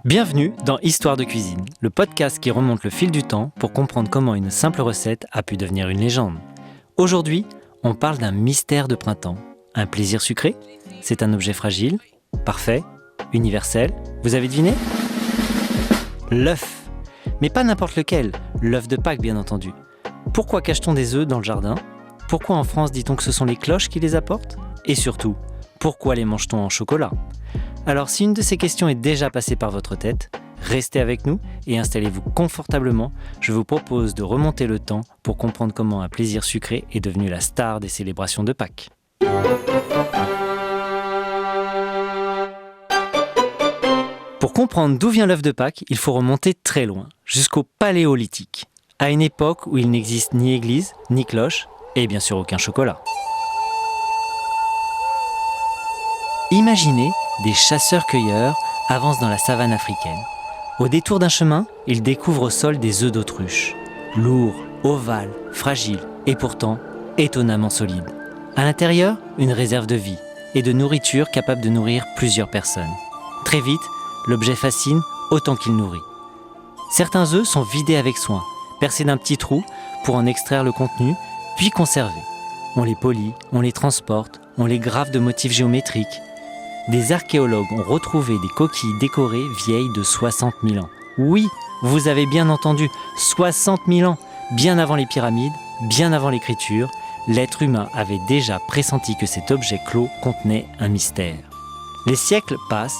Bienvenue dans Histoire de cuisine, le podcast qui remonte le fil du temps pour comprendre comment une simple recette a pu devenir une légende. Aujourd'hui, on parle d'un mystère de printemps. Un plaisir sucré? C'est un objet fragile, parfait, universel. Vous avez deviné? L'œuf. Mais pas n'importe lequel, l'œuf de Pâques bien entendu. Pourquoi cache-t-on des œufs dans le jardin? Pourquoi en France dit-on que ce sont les cloches qui les apportent? Et surtout, pourquoi les mange-t-on en chocolat? Alors si une de ces questions est déjà passée par votre tête, restez avec nous et installez-vous confortablement. Je vous propose de remonter le temps pour comprendre comment un plaisir sucré est devenu la star des célébrations de Pâques. Pour comprendre d'où vient l'œuf de Pâques, il faut remonter très loin, jusqu'au Paléolithique, à une époque où il n'existe ni église, ni cloche, et bien sûr aucun chocolat. Imaginez des chasseurs-cueilleurs avancent dans la savane africaine. Au détour d'un chemin, ils découvrent au sol des œufs d'autruche. Lourds, ovales, fragiles et pourtant étonnamment solides. À l'intérieur, une réserve de vie et de nourriture capable de nourrir plusieurs personnes. Très vite, l'objet fascine autant qu'il nourrit. Certains œufs sont vidés avec soin, percés d'un petit trou pour en extraire le contenu, puis conservés. On les polit, on les transporte, on les grave de motifs géométriques. Des archéologues ont retrouvé des coquilles décorées vieilles de 60 000 ans. Oui, vous avez bien entendu, 60 000 ans. Bien avant les pyramides, bien avant l'écriture, l'être humain avait déjà pressenti que cet objet clos contenait un mystère. Les siècles passent,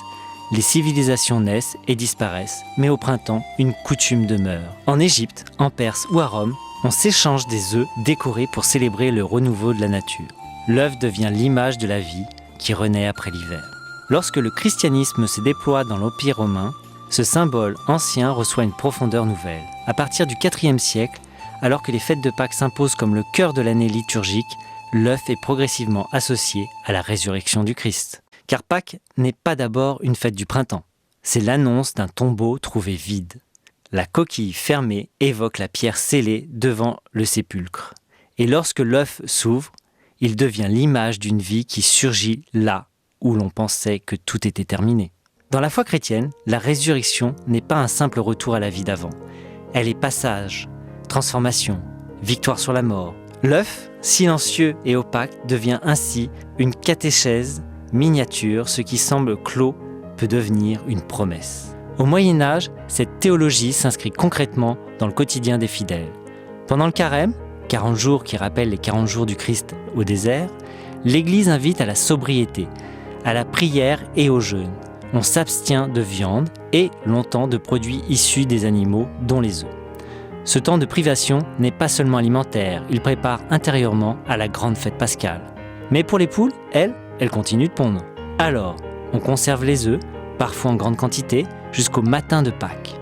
les civilisations naissent et disparaissent, mais au printemps, une coutume demeure. En Égypte, en Perse ou à Rome, on s'échange des œufs décorés pour célébrer le renouveau de la nature. L'œuf devient l'image de la vie qui renaît après l'hiver. Lorsque le christianisme se déploie dans l'Empire romain, ce symbole ancien reçoit une profondeur nouvelle. À partir du IVe siècle, alors que les fêtes de Pâques s'imposent comme le cœur de l'année liturgique, l'œuf est progressivement associé à la résurrection du Christ. Car Pâques n'est pas d'abord une fête du printemps, c'est l'annonce d'un tombeau trouvé vide. La coquille fermée évoque la pierre scellée devant le sépulcre. Et lorsque l'œuf s'ouvre, il devient l'image d'une vie qui surgit là où l'on pensait que tout était terminé. Dans la foi chrétienne, la résurrection n'est pas un simple retour à la vie d'avant. Elle est passage, transformation, victoire sur la mort. L'œuf, silencieux et opaque, devient ainsi une catéchèse miniature. Ce qui semble clos peut devenir une promesse. Au Moyen-Âge, cette théologie s'inscrit concrètement dans le quotidien des fidèles. Pendant le carême, 40 jours qui rappellent les 40 jours du Christ au désert, l'Église invite à la sobriété, à la prière et au jeûne. On s'abstient de viande et longtemps de produits issus des animaux, dont les œufs. Ce temps de privation n'est pas seulement alimentaire, il prépare intérieurement à la grande fête pascale. Mais pour les poules, elles continuent de pondre. Alors, on conserve les œufs, parfois en grande quantité, jusqu'au matin de Pâques.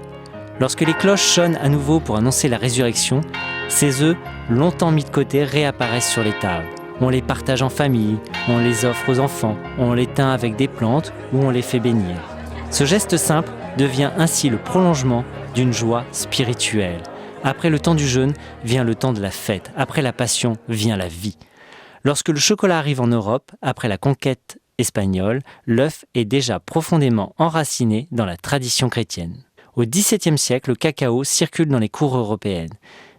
Lorsque les cloches sonnent à nouveau pour annoncer la résurrection, ces œufs, longtemps mis de côté, réapparaissent sur les tables. On les partage en famille, on les offre aux enfants, on les teint avec des plantes ou on les fait bénir. Ce geste simple devient ainsi le prolongement d'une joie spirituelle. Après le temps du jeûne vient le temps de la fête. Après la passion vient la vie. Lorsque le chocolat arrive en Europe, après la conquête espagnole, l'œuf est déjà profondément enraciné dans la tradition chrétienne. Au XVIIe siècle, le cacao circule dans les cours européennes,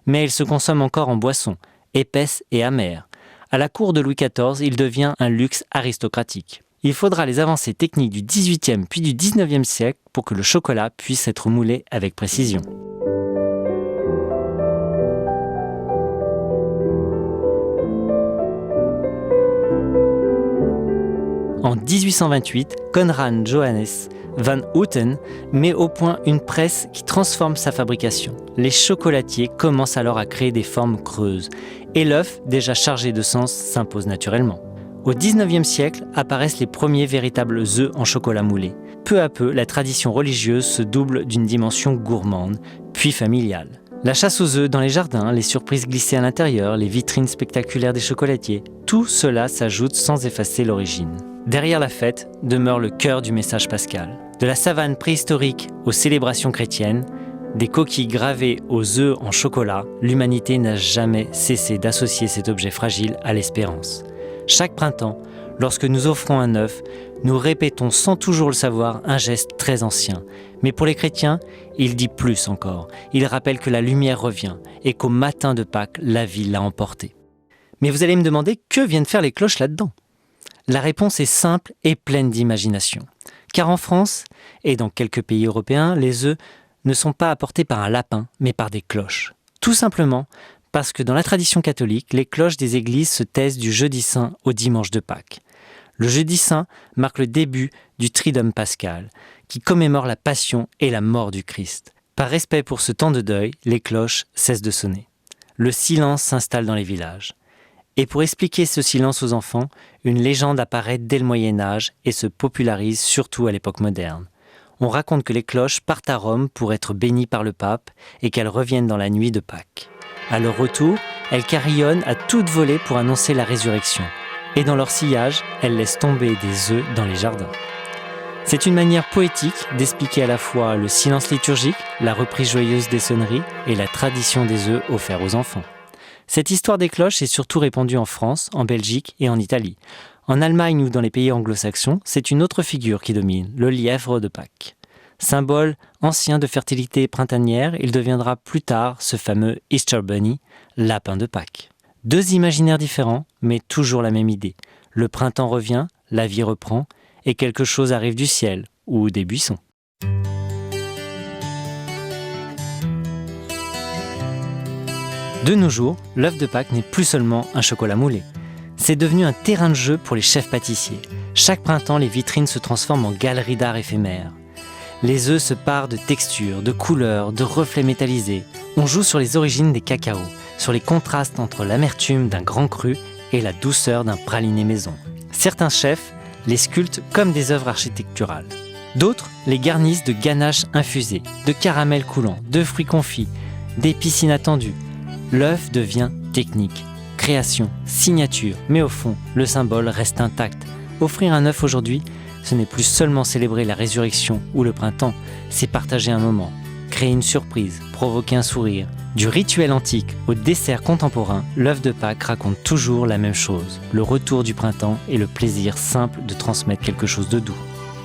mais il se consomme encore en boisson, épaisse et amère. À la cour de Louis XIV, il devient un luxe aristocratique. Il faudra les avancées techniques du XVIIIe puis du XIXe siècle pour que le chocolat puisse être moulé avec précision. En 1828, Conrad Johannes van Houten met au point une presse qui transforme sa fabrication. Les chocolatiers commencent alors à créer des formes creuses et l'œuf, déjà chargé de sens, s'impose naturellement. Au XIXe siècle apparaissent les premiers véritables œufs en chocolat moulé. Peu à peu, la tradition religieuse se double d'une dimension gourmande, puis familiale. La chasse aux œufs dans les jardins, les surprises glissées à l'intérieur, les vitrines spectaculaires des chocolatiers, tout cela s'ajoute sans effacer l'origine. Derrière la fête demeure le cœur du message pascal. De la savane préhistorique aux célébrations chrétiennes, des coquilles gravées aux œufs en chocolat, l'humanité n'a jamais cessé d'associer cet objet fragile à l'espérance. Chaque printemps, lorsque nous offrons un œuf, nous répétons sans toujours le savoir un geste très ancien. Mais pour les chrétiens, il dit plus encore. Il rappelle que la lumière revient et qu'au matin de Pâques, la vie l'a emporté. Mais vous allez me demander, que viennent faire les cloches là-dedans ? La réponse est simple et pleine d'imagination. Car en France, et dans quelques pays européens, les œufs ne sont pas apportés par un lapin, mais par des cloches. Tout simplement parce que dans la tradition catholique, les cloches des églises se taisent du jeudi saint au dimanche de Pâques. Le jeudi saint marque le début du Triduum pascal, qui commémore la passion et la mort du Christ. Par respect pour ce temps de deuil, les cloches cessent de sonner. Le silence s'installe dans les villages. Et pour expliquer ce silence aux enfants, une légende apparaît dès le Moyen-Âge et se popularise surtout à l'époque moderne. On raconte que les cloches partent à Rome pour être bénies par le pape et qu'elles reviennent dans la nuit de Pâques. À leur retour, elles carillonnent à toute volée pour annoncer la résurrection. Et dans leur sillage, elles laissent tomber des œufs dans les jardins. C'est une manière poétique d'expliquer à la fois le silence liturgique, la reprise joyeuse des sonneries et la tradition des œufs offerts aux enfants. Cette histoire des cloches est surtout répandue en France, en Belgique et en Italie. En Allemagne ou dans les pays anglo-saxons, c'est une autre figure qui domine, le lièvre de Pâques. Symbole ancien de fertilité printanière, il deviendra plus tard ce fameux Easter Bunny, lapin de Pâques. Deux imaginaires différents, mais toujours la même idée. Le printemps revient, la vie reprend, et quelque chose arrive du ciel ou des buissons. De nos jours, l'œuf de Pâques n'est plus seulement un chocolat moulé. C'est devenu un terrain de jeu pour les chefs pâtissiers. Chaque printemps, les vitrines se transforment en galeries d'art éphémères. Les œufs se parent de textures, de couleurs, de reflets métallisés. On joue sur les origines des cacaos, sur les contrastes entre l'amertume d'un grand cru et la douceur d'un praliné maison. Certains chefs les sculptent comme des œuvres architecturales. D'autres les garnissent de ganaches infusées, de caramel coulant, de fruits confits, d'épices inattendues. L'œuf devient technique, création, signature, mais au fond, le symbole reste intact. Offrir un œuf aujourd'hui, ce n'est plus seulement célébrer la résurrection ou le printemps, c'est partager un moment, créer une surprise, provoquer un sourire. Du rituel antique au dessert contemporain, l'œuf de Pâques raconte toujours la même chose, le retour du printemps et le plaisir simple de transmettre quelque chose de doux.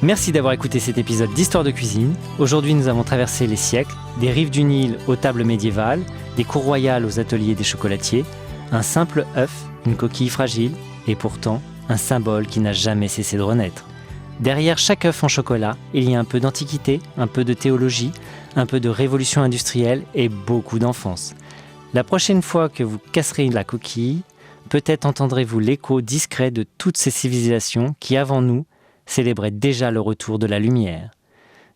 Merci d'avoir écouté cet épisode d'Histoire de cuisine. Aujourd'hui, nous avons traversé les siècles, des rives du Nil aux tables médiévales, des cours royales aux ateliers des chocolatiers, un simple œuf, une coquille fragile, et pourtant un symbole qui n'a jamais cessé de renaître. Derrière chaque œuf en chocolat, il y a un peu d'antiquité, un peu de théologie, un peu de révolution industrielle et beaucoup d'enfance. La prochaine fois que vous casserez la coquille, peut-être entendrez-vous l'écho discret de toutes ces civilisations qui, avant nous, célébraient déjà le retour de la lumière.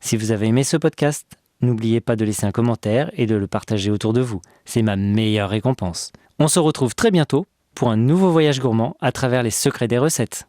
Si vous avez aimé ce podcast, n'oubliez pas de laisser un commentaire et de le partager autour de vous. C'est ma meilleure récompense. On se retrouve très bientôt pour un nouveau voyage gourmand à travers les secrets des recettes.